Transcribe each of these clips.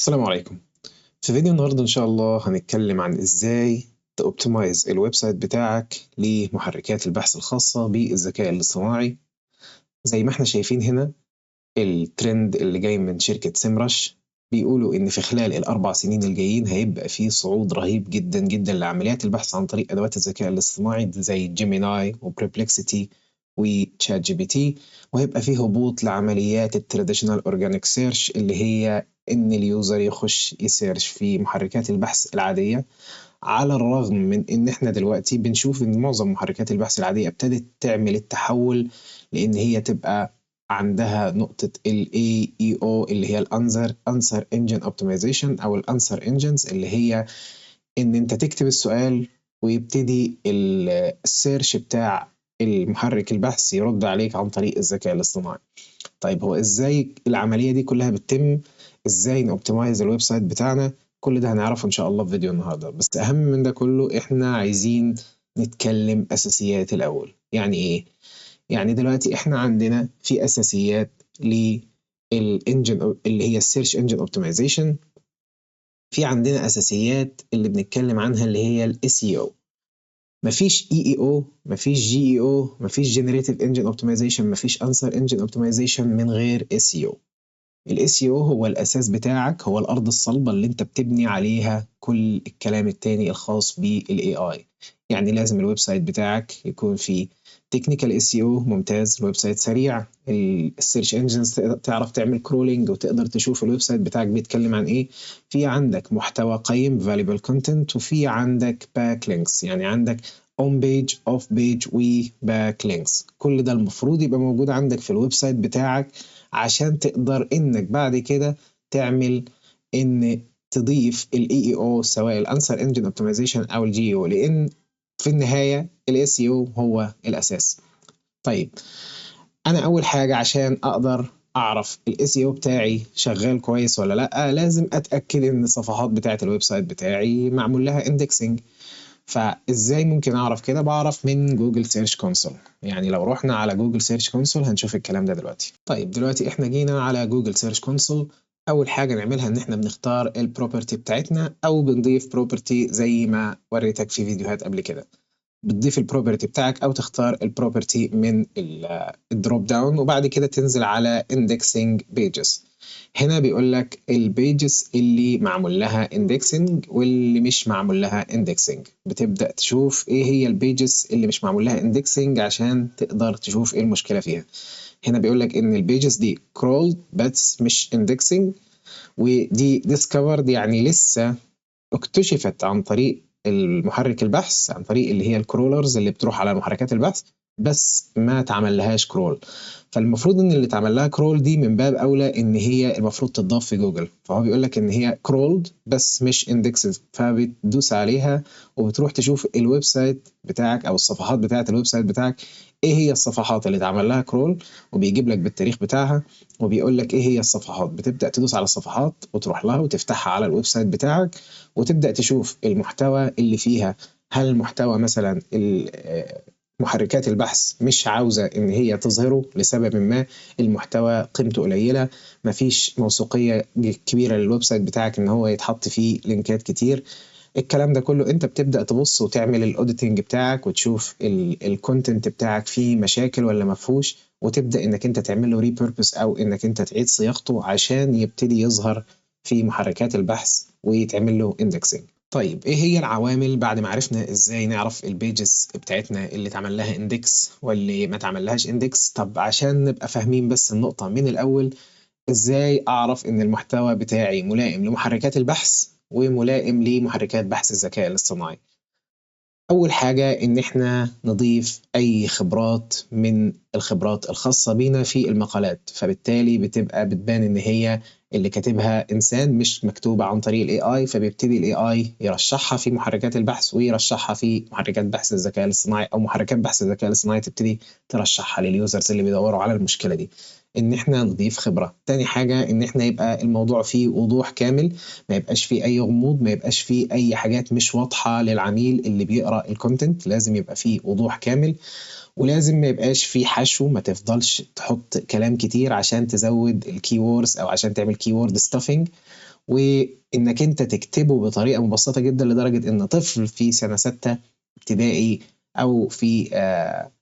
السلام عليكم. في فيديو النهاردة إن شاء الله هنتكلم عن إزاي تoptimize الويب سايت بتاعك لمحركات البحث الخاصة بالذكاء الاصطناعي. زي ما احنا شايفين هنا الترند اللي جاي من شركة سيمرش، بيقولوا إن في خلال الأربع سنين الجايين هيبقى في صعود رهيب جدا جدا لعمليات البحث عن طريق أدوات الذكاء الاصطناعي زي جيميناي وبريبلكسيتي وتشات جي بي تي، وهيبقى فيه هبوط لعمليات التراديشنال اورجانيك سيرش اللي هي ان اليوزر يخش يسيرش في محركات البحث العادية. على الرغم من ان احنا دلوقتي بنشوف ان معظم محركات البحث العادية ابتدت تعمل التحول لان هي تبقى عندها نقطة ال AEO اللي هي Answer Engine Optimization أو Answer Engines، اللي هي إن أنت تكتب السؤال ويبتدي السيرش بتاع المحرك البحث يرد عليك عن طريق الذكاء الاصطناعي. طيب هو إزاي العملية دي كلها بتتم؟ إزاي نوبتمايز الويب سايت بتاعنا؟ كل ده هنعرفه إن شاء الله في فيديو النهاردة، بس أهم من ده كله إحنا عايزين نتكلم أساسيات الأول. يعني إيه؟ يعني دلوقتي إحنا عندنا في أساسيات للإنجن اللي هي السيرش انجن اوبتمايزيشن. في عندنا أساسيات اللي بنتكلم عنها اللي هي ال SEO. مفيش EEO، مفيش GEO، مفيش Generative Engine Optimization، مفيش Answer Engine Optimization من غير SEO. ال SEO هو الأساس بتاعك، هو الأرض الصلبة اللي أنت بتبني عليها كل الكلام التاني الخاص بال AI. يعني لازم الويب سايت بتاعك يكون فيه تكنيكال SEO ممتاز، الويب سايت سريع، السيرش انجنز تعرف تعمل كرولينج وتقدر تشوف الويب سايت بتاعك بيتكلم عن ايه، في عندك محتوى قيم valuable content، وفي عندك backlinks، يعني عندك on page off page و backlinks. كل ده المفروض يبقى موجود عندك في الويب سايت بتاعك عشان تقدر انك بعد كده تعمل ان تضيف ال EEO سواء ال Answer Engine Optimization او ال GEO، لان في النهاية ال SEO هو الأساس. طيب أنا أول حاجة عشان أقدر أعرف ال SEO بتاعي شغال كويس ولا لأ، لازم أتأكد إن الصفحات بتاعة الويب سايت بتاعي معمول لها indexing. فإزاي ممكن أعرف كده؟ بعرف من جوجل سيرش كونسول. يعني لو رحنا على جوجل سيرش كونسول هنشوف الكلام ده دلوقتي. طيب دلوقتي إحنا جينا على جوجل سيرش كونسول، أول حاجة نعملها إن إحنا بنختار البروبرتي بتاعتنا أو بنضيف بروبرتي زي ما وريتك في فيديوهات قبل كده. بتضيف البروبرتي بتاعك او تختار البروبرتي من الدروب داون، وبعد كده تنزل على indexing pages. هنا بيقول لك البيجز اللي معمول لها indexing واللي مش معمول لها indexing. بتبدأ تشوف ايه هي البيجز اللي مش معمول لها indexing عشان تقدر تشوف ايه المشكلة فيها. هنا بيقول لك ان البيجز دي crawled بس مش indexing، ودي discovered يعني لسه اكتشفت عن طريق المحرك البحث، عن طريق اللي هي الكرولرز اللي بتروح على محركات البحث، بس ما اتعمل لهاش كرول. فالمفروض ان اللي اتعمل لها كرول دي من باب اولى ان هي المفروض تضاف في جوجل. فهو بيقول لك ان هي كرولد بس مش اندكسد، فبتدوس عليها وبتروح تشوف الويب سايت بتاعك او الصفحات بتاعه الويب سايت بتاعك ايه هي الصفحات اللي اتعمل لها كرول، وبيجيب لك بالتاريخ بتاعها وبيقول لك ايه هي الصفحات. بتبدأ تدوس على الصفحات وتروح لها وتفتحها على الويب سايت بتاعك وتبدأ تشوف المحتوى اللي فيها. هل المحتوى مثلا محركات البحث مش عاوزة ان هي تظهره لسبب ما، المحتوى قيمته قليلة، مفيش موثوقية كبيرة للويب سايت بتاعك ان هو يتحط فيه لينكات كتير. الكلام ده كله انت بتبدأ تبص وتعمل الاوديتنج بتاعك وتشوف الكونتنت بتاعك فيه مشاكل ولا مفهوش، وتبدأ انك انت تعمل له ريبيربس او انك انت تعيد صياغته عشان يبتدي يظهر في محركات البحث ويتعمل له اندكسنج. طيب ايه هي العوامل بعد ما عرفنا ازاي نعرف البيجز بتاعتنا اللي اتعمل لها اندكس واللي ما اتعمل لهاش اندكس؟ طب عشان نبقى فاهمين بس النقطة من الاول، ازاي اعرف ان المحتوى بتاعي ملائم لمحركات البحث وملائم لمحركات بحث الذكاء الاصطناعي؟ أول حاجة إن إحنا نضيف أي خبرات من الخبرات الخاصة بينا في المقالات، فبالتالي بتبقى بتبان إن هي اللي كاتبها إنسان مش مكتوبة عن طريق ال AI، فبيبتدي ال AI يرشحها في محركات البحث ويرشحها في محركات بحث الذكاء الاصطناعي، أو محركات بحث الذكاء الاصطناعي تبتدي ترشحها لليوزرز اللي بيدوروا على المشكلة دي. إن إحنا نضيف خبرة. تاني حاجة إن إحنا يبقى الموضوع فيه وضوح كامل، ما يبقاش فيه أي غموض، ما يبقاش فيه أي حاجات مش واضحة للعميل اللي بيقرأ الكونتنت. لازم يبقى فيه وضوح كامل، ولازم ما يبقاش فيه حشو، ما تفضلش تحط كلام كتير عشان تزود الكيوردز أو عشان تعمل كيورد ستافينج. وإنك أنت تكتبه بطريقة مبسطة جدا لدرجة إن طفل في سنة 6 ابتدائي أو في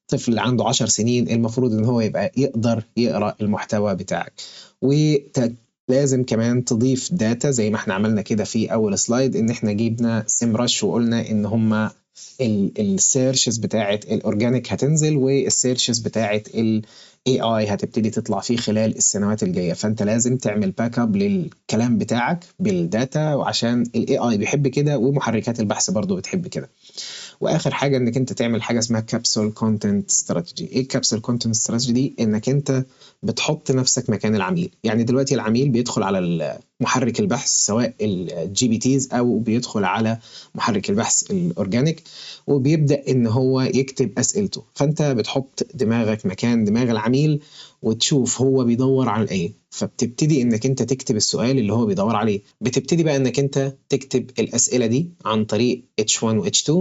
طفل عنده 10 سنين المفروض إن هو يبقى يقدر يقرأ المحتوى بتاعك. ولازم كمان تضيف داتا زي ما احنا عملنا كده في أول سلايد، إن احنا جبنا سيمرش وقلنا إن هما السيرشز بتاعت الاورجانيك هتنزل والسيرشز بتاعت الاي اي هتبتدي تطلع فيه خلال السنوات الجايه. فانت لازم تعمل باك اب للكلام بتاعك بالداتا، وعشان الاي اي بيحب كده ومحركات البحث برضو بتحب كده. واخر حاجه انك انت تعمل حاجه اسمها كابسول كونتنت استراتيجي. ايه الكابسول كونتنت استراتيجي دي؟ انك انت بتحط نفسك مكان العميل. يعني دلوقتي العميل بيدخل على محرك البحث سواء الجي بي تيز او بيدخل على محرك البحث الاورجانيك وبيبدا ان هو يكتب اسئلته. فانت بتحط دماغك مكان دماغ العميل وتشوف هو بيدور على ايه، فبتبتدي انك انت تكتب السؤال اللي هو بيدور عليه. بتبتدي بقى انك انت تكتب الاسئله دي عن طريق H1 و H2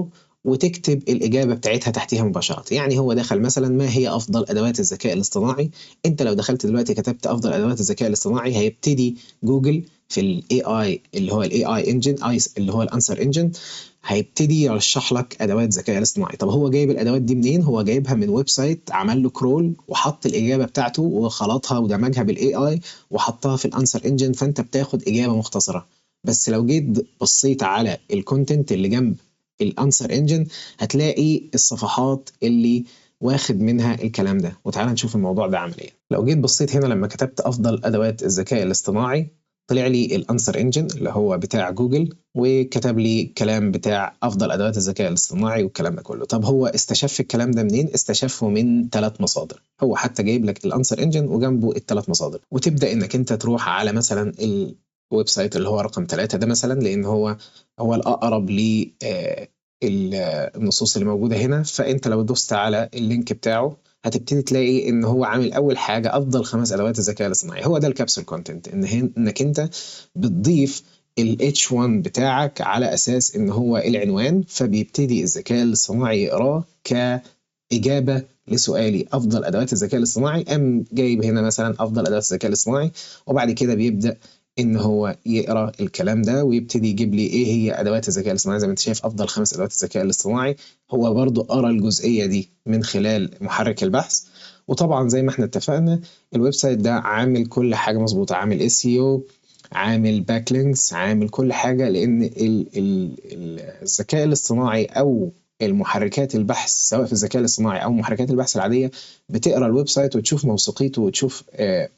وتكتب الإجابة بتاعتها تحتيها مباشرة. يعني هو دخل مثلا ما هي أفضل أدوات الذكاء الاصطناعي، أنت لو دخلت دلوقتي كتبت أفضل أدوات الذكاء الاصطناعي هيبتدي جوجل في ال AI اللي هو ال AI engine اللي هو الأنسر انجن هيبتدي يرشح لك أدوات ذكاء الاصطناعي. طب هو جايب الأدوات دي منين؟ هو جايبها من ويب سايت عمل له كرول وحط الإجابة بتاعته وخلطها ودمجها بالاي اي وحطها في الأنسر انجن، فأنت بتاخد إجابة مختصرة. بس لو جيت بصيت على الكونتنت اللي جنب الانسر انجن هتلاقي الصفحات اللي واخد منها الكلام ده. وتعالى نشوف الموضوع ده عمل ايه. لو جيت بصيت هنا لما كتبت افضل ادوات الذكاء الاصطناعي طلع لي الانسر انجن اللي هو بتاع جوجل وكتب لي كلام بتاع افضل ادوات الذكاء الاصطناعي والكلام ده كله. طب هو استشف الكلام ده منين؟ استشفه من 3 مصادر. هو حتى جايب لك الانسر انجن وجنبه ال3 مصادر، وتبدا انك انت تروح على مثلا الويب سايت اللي هو رقم 3 ده مثلا، لان هو الاقرب ل النصوص اللي موجوده هنا. فانت لو دوست على اللينك بتاعه هتبتدي تلاقي ان هو عامل اول حاجه افضل 5 ادوات الذكاء الاصطناعي. هو ده الكابسول كونتنت، انك انت بتضيف ال H1 بتاعك على اساس ان هو العنوان، فبيبتدي الذكاء الاصطناعي يقراه كاجابه لسؤالي افضل ادوات الذكاء الاصطناعي. جايب هنا مثلا افضل ادوات الذكاء الاصطناعي، وبعد كده بيبدا ان هو يقرا الكلام ده ويبتدي يجيب لي ايه هي ادوات الذكاء الاصطناعي. زي ما انت شايف افضل 5 ادوات الذكاء الاصطناعي، هو برضو قرا الجزئيه دي من خلال محرك البحث. وطبعا زي ما احنا اتفقنا الويب سايت ده عامل كل حاجه مظبوطه، عامل اس او، عامل باك لينكس، عامل كل حاجه، لان الذكاء الاصطناعي او المحركات البحث سواء في الذكاء الاصطناعي او محركات البحث العاديه بتقرا الويب سايت وتشوف موثوقيته وتشوف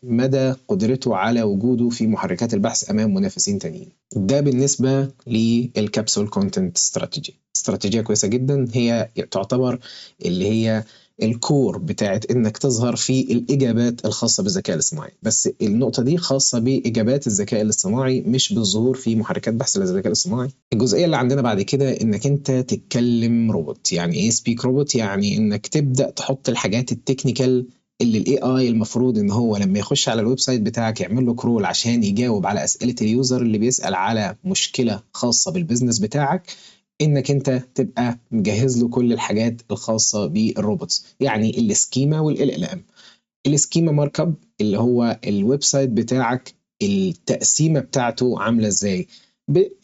مدى قدرته على وجوده في محركات البحث امام منافسين تانيين. ده بالنسبه للكابسول كونتنت استراتيجي. استراتيجيه كويسه جدا، هي تعتبر اللي هي الكور بتاعت انك تظهر في الاجابات الخاصه بالذكاء الاصطناعي. بس النقطه دي خاصه باجابات الذكاء الاصطناعي مش بالظهور في محركات بحث للذكاء الاصطناعي. الجزئيه اللي عندنا بعد كده انك انت تتكلم روبوت. يعني ايه سبيك روبوت؟ يعني انك تبدا تحط الحاجات التكنيكال اللي الاي اي المفروض ان هو لما يخش على الويب سايت بتاعك يعمل له كرول عشان يجاوب على اسئله اليوزر اللي بيسال على مشكله خاصه بالبيزنس بتاعك، انك انت تبقى مجهز له كل الحاجات الخاصه بالروبوتس. يعني السكيما والال ام. السكيما مارك اب اللي هو الويب سايت بتاعك التقسيمه بتاعته عامله ازاي.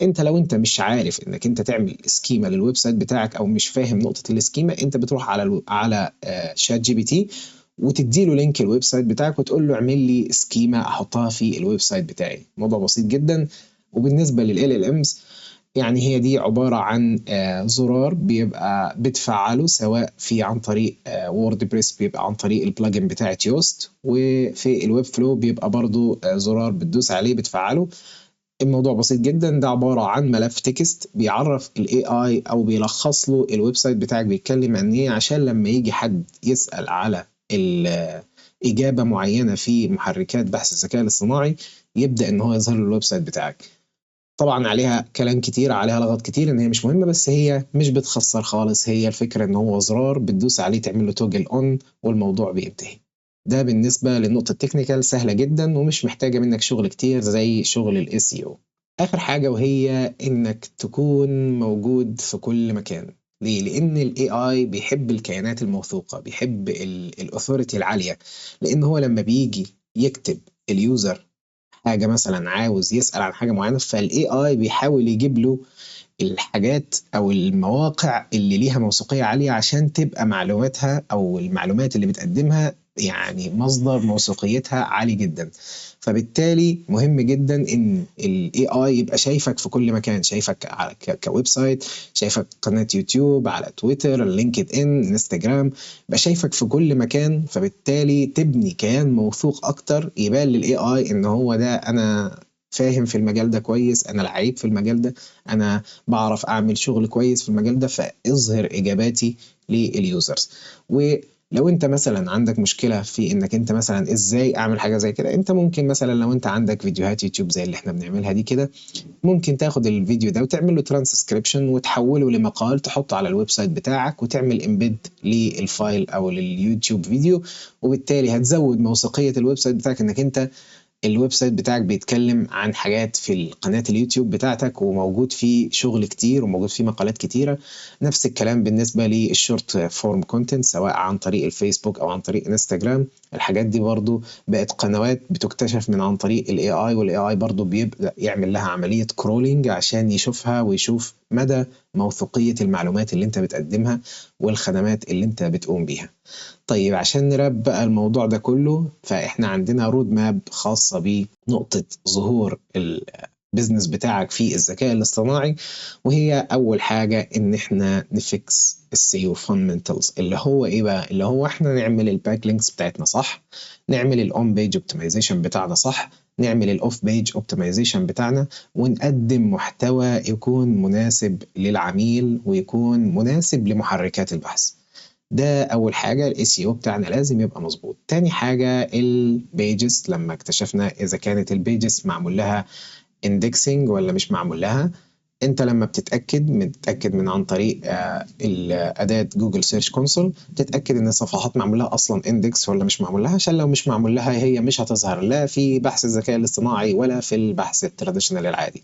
انت لو انت مش عارف انك انت تعمل سكيما للويب سايت بتاعك او مش فاهم نقطه السكيما، انت بتروح على شات جي بي تي وتدي له لينك الويب سايت بتاعك وتقول له اعمل لي سكيما احطها في الويب سايت بتاعي. موضوع بسيط جدا. وبالنسبه لل امز يعني هي دي عبارة عن زرار بيبقى بتفعله سواء في عن طريق ووردبريس بيبقى عن طريق البلجن بتاعة يوست، وفي الويب فلو بيبقى برضو زرار بتدوس عليه بتفعله. الموضوع بسيط جدا. ده عبارة عن ملف تكست بيعرف الاي اي او بيلخص له الويب سايت بتاعك بيتكلم عن ايه، عشان لما يجي حد يسأل على إجابة معينة في محركات بحث الذكاء الاصطناعي يبدأ ان هو يظهر له الويب سايت بتاعك. طبعا عليها كلام كتير، عليها لغط كتير ان هي مش مهمه، بس هي مش بتخسر خالص. هي الفكره ان هو زرار بتدوس عليه تعمل له توجل اون والموضوع بينتهي. ده بالنسبه للنقطه التكنيكال، سهله جدا ومش محتاجه منك شغل كتير زي شغل الاس اي او. اخر حاجه وهي انك تكون موجود في كل مكان. ليه؟ لان الاي اي بيحب الكيانات الموثوقه، بيحب الاثوريتي العاليه. لان هو لما بيجي يكتب اليوزر حاجة مثلًا عاوز يسأل عن حاجة معينة، فالAI بيحاول يجيب له الحاجات أو المواقع اللي ليها موثوقية عالية عشان تبقى معلوماتها أو المعلومات اللي بتقدمها يعني مصدر موثوقيتها عالي جدًا. فبالتالي مهم جدًا إن الAI يبقى شايفك في كل مكان، شايفك على كويب سايت، شايفك قناة يوتيوب، على تويتر، LinkedIn، انستجرام، يبقى شايفك في كل مكان، فبالتالي تبني كيان موثوق أكتر يبان للAI إن هو ده أنا فاهم في المجال ده كويس، أنا لعيب في المجال ده، أنا باعرف أعمل شغل كويس في المجال ده، فاظهر إجاباتي للusers. ولو أنت مثلًا عندك مشكلة في إنك أنت مثلًا إزاي أعمل حاجة زي كده، أنت ممكن مثلًا لو أنت عندك فيديوهات يوتيوب زي اللي إحنا بنعملها دي كده، ممكن تاخد الفيديو ده وتعمل له transcription وتحوله لمقال تحطه على الويب سايت بتاعك وتعمل embed للفايل أو لليوتيوب فيديو، وبالتالي هتزود موثوقية الويب سايت بتاعك إنك أنت الويب سايت بتاعك بيتكلم عن حاجات في القناة اليوتيوب بتاعتك وموجود فيه شغل كتير وموجود فيه مقالات كتيرة. نفس الكلام بالنسبة للشورت فورم كونتنت سواء عن طريق الفيسبوك أو عن طريق انستجرام، الحاجات دي برضو بقت قنوات بتكتشف من عن طريق ال AI، وال AI برضو بيبدأ يعمل لها عملية كرولينج عشان يشوفها ويشوف مدى موثوقية المعلومات اللي انت بتقدمها والخدمات اللي انت بتقوم بيها. طيب عشان نراب بقى الموضوع ده كله، فإحنا عندنا رود ماب خاصة بنقطة ظهور البيزنس بتاعك في الذكاء الاصطناعي، وهي أول حاجة إن إحنا نفكس السيو فاندمنتالز اللي هو إيه بقى؟ اللي هو إحنا نعمل الباك لينكس بتاعتنا صح، نعمل الأون بيج اوبتمايزيشن بتاعنا صح، نعمل الأوف بيج اوبتمايزيشن بتاعنا، ونقدم محتوى يكون مناسب للعميل ويكون مناسب لمحركات البحث. ده أول حاجة ال SEO بتاعنا لازم يبقى مظبوط. تاني حاجة البيجز، لما اكتشفنا إذا كانت البيجز معمول لها indexing ولا مش معمول لها. انت لما بتتأكد من عن طريق الأداة جوجل سيرش كونسول، تتأكد ان الصفحات معمول لها اصلا اندكس ولا مش معمول لها، عشان لو مش معمول لها هي مش هتظهر لا في بحث الذكاء الاصطناعي ولا في البحث التراديشنال العادي.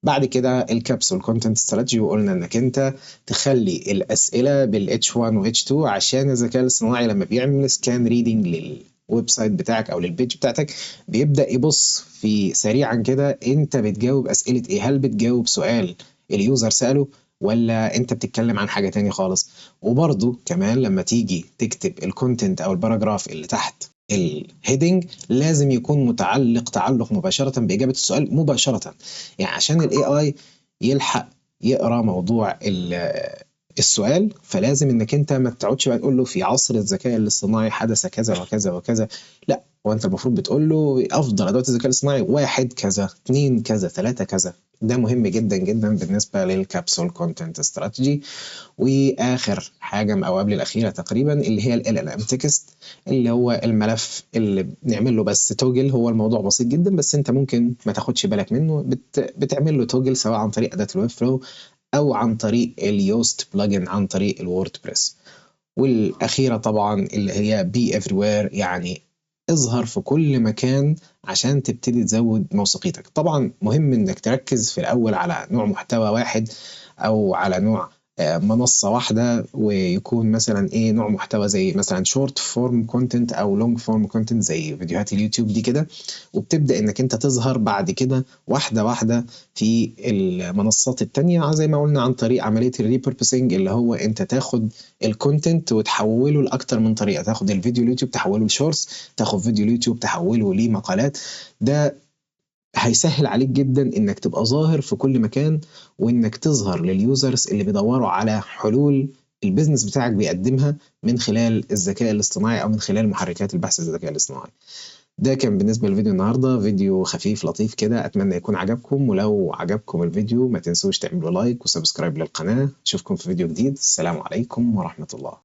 بعد كده الكابسول كونتنت استراتيجي، وقلنا انك انت تخلي الاسئله بالاتش 1 واتش 2 عشان الذكاء الاصطناعي لما بيعمل سكان ريدنج للويب سايت بتاعك او للبيج بتاعتك بيبدا يبص في سريعا كده انت بتجاوب اسئله ايه، هل بتجاوب سؤال اليوزر ساله ولا انت بتتكلم عن حاجه تاني خالص. وبرضو كمان لما تيجي تكتب الكونتنت او الباراجراف اللي تحت الهيدنج لازم يكون متعلق تعلق مباشرة بإجابة السؤال مباشرة، يعني عشان ال AI يلحق يقرأ موضوع السؤال، فلازم انك انت ما تقعدش بقى تقول له في عصر الذكاء الاصطناعي حدث كذا وكذا وكذا، لا، وانت المفروض بتقول له افضل ادوات الذكاء الاصطناعي 1 كذا 2 كذا 3 كذا. ده مهم جدا جدا بالنسبة للكابسول كونتنت استراتيجي. واخر حاجه او قبل الاخيره تقريبا اللي هي ال LLM تكست، اللي هو الملف اللي بنعمل له بس توجل. هو الموضوع بسيط جدا بس انت ممكن ما تاخدش بالك منه، بتعمل له توجل سواء عن طريق اداه الويب فلو او عن طريق اليوست بلجن عن طريق الووردبريس. والاخيره طبعا اللي هي بي everywhere، يعني اظهر في كل مكان عشان تبتدي تزود موثوقيتك. طبعا مهم انك تركز في الاول على نوع محتوى واحد او على نوع منصة واحدة، ويكون مثلا ايه نوع محتوى زي مثلا شورت فورم كونتنت او لونج فورم كونتنت زي فيديوهات اليوتيوب دي كده، وبتبدأ انك انت تظهر بعد كده واحدة واحدة في المنصات التانية زي ما قلنا عن طريق عملية الريبurposing، اللي هو انت تاخد الكونتنت وتحوله لاكتر من طريقة، تاخد الفيديو اليوتيوب تحوله لشورتس، تاخد فيديو اليوتيوب تحوله لمقالات. ده هيسهل عليك جدا انك تبقى ظاهر في كل مكان، وانك تظهر لليوزرز اللي بيدوروا على حلول البيزنس بتاعك بيقدمها من خلال الذكاء الاصطناعي او من خلال محركات البحث الذكاء الاصطناعي. ده كان بالنسبة للفيديو النهاردة، فيديو خفيف لطيف كده، اتمنى يكون عجبكم. ولو عجبكم الفيديو ما تنسوش تعملوا لايك وسبسكرايب للقناة. اشوفكم في فيديو جديد، السلام عليكم ورحمة الله.